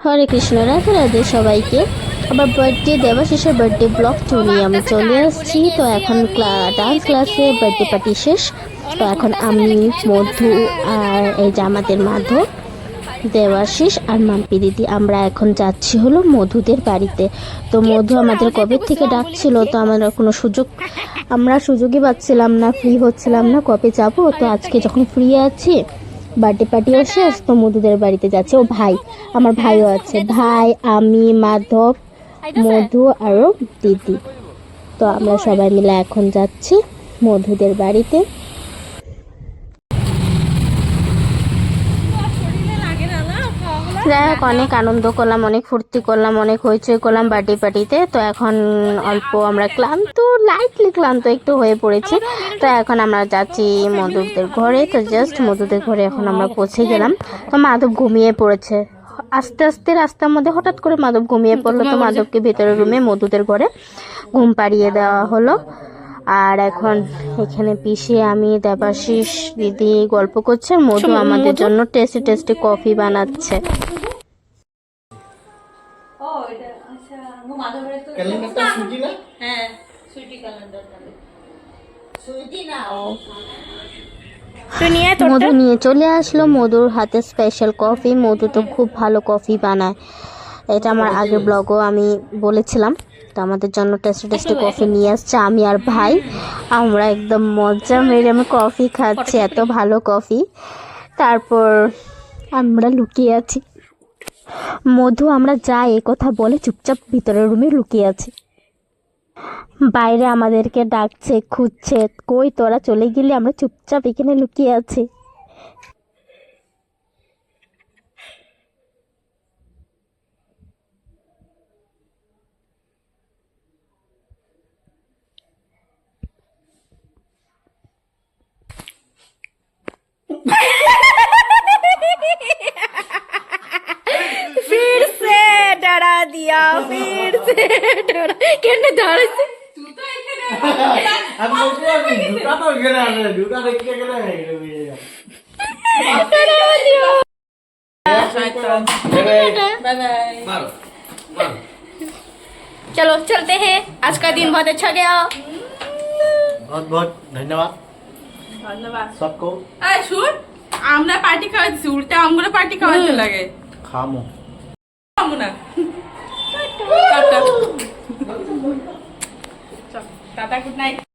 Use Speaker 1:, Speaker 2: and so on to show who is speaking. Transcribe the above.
Speaker 1: হরে কৃষ্ণ, রাধে রাধে সবাইকে। আবার birthday দেবাশিসের birthday blog নিয়ে আমি চলে আসছি। তো এখন ডান্স ক্লাসে বার্থডে পার্টি শেষ। তো এখন আমি, মধু আর এই যে আমাদের মাধব, দেবাশিস আর মাম্পি দিদি আমরা এখন যাচ্ছি হলো মধুদের বাড়িতে। তো মধু আমাদের কবে থেকে ডাকছিল, তো আমরা কোনো সুযোগই পাচ্ছিলাম না, ফ্রি হচ্ছিলাম না কবে যাব। তো আজকে যখন ফ্রি আছি, বার্থডে পার্টিও শেষ, তো মধুদের বাড়িতে যাচ্ছে। ও ভাই, আমার ভাইও আছে, ভাই, আমি, মাধব, মধু আরও দিদি। তো আমরা সবাই মিলে এখন যাচ্ছি মধুদের বাড়িতে। যাই হোক, অনেক আনন্দ করলাম, অনেক ফুর্তি করলাম, অনেক হইচই করলাম বার্থডে পার্টিতে। তো এখন অল্প আমরা লাইটলি ক্লান্ত একটু হয়ে পড়েছি। তো এখন আমরা যাচ্ছি মধুদের ঘরে। তো জাস্ট মধুদের ঘরে এখন আমরা পৌঁছে গেলাম। তো মাধব ঘুমিয়ে পড়েছে আস্তে আস্তে, রাস্তার মধ্যে হঠাৎ করে মাধব ঘুমিয়ে পড়লো। তো মাধবকে ভেতরের রুমে মধুদের ঘরে ঘুম পাড়িয়ে দেওয়া হলো। আর এখন এখানে পিসি, আমি, দেবাশিস দিদি গল্প করছে। মধু আমাদের জন্য টেস্টি টেস্টি কফি বানাচ্ছে। মধু নিয়ে চলে আসলো মধুর হাতে স্পেশাল কফি। মধু তো খুব ভালো কফি বানায়, এটা আমার আগের ব্লগও আমি বলেছিলাম। তো আমাদের জন্য টেস্টি টেস্টি কফি নিয়ে আসছে। আমি আর ভাই আমরা একদম মজা মেরে আমি কফি খাচ্ছি, এত ভালো কফি। তারপর আমরা লুকিয়ে আছি। মধু আমরা যাই এ কথা বলে চুপচাপ ভিতরের রুমে লুকিয়ে আছি। বাইরে আমাদেরকে ডাকছে, খুঁজছে, কই তোরা চলে গেলি, আমরা চুপচাপ এখানে লুকিয়ে আছি। फिर से डरा दिया, फिर से डरा কেনে ধরেছে আমি দুটা তো গেলে আরে দুটা দেখতে গেলে बाय बाय। चलो चलते हैं, आज का दिन बहुत अच्छा गया।
Speaker 2: बहुत बहुत धन्यवाद
Speaker 3: ধন্যবাদ
Speaker 2: सबको।
Speaker 3: এই শুন, আমরা পার্টি খাওয়াচ্ছি, উল্টা আমগুলো পার্টি খাওয়াতে লাগে।
Speaker 2: खामो
Speaker 3: খাবো না। Tata tata, good night.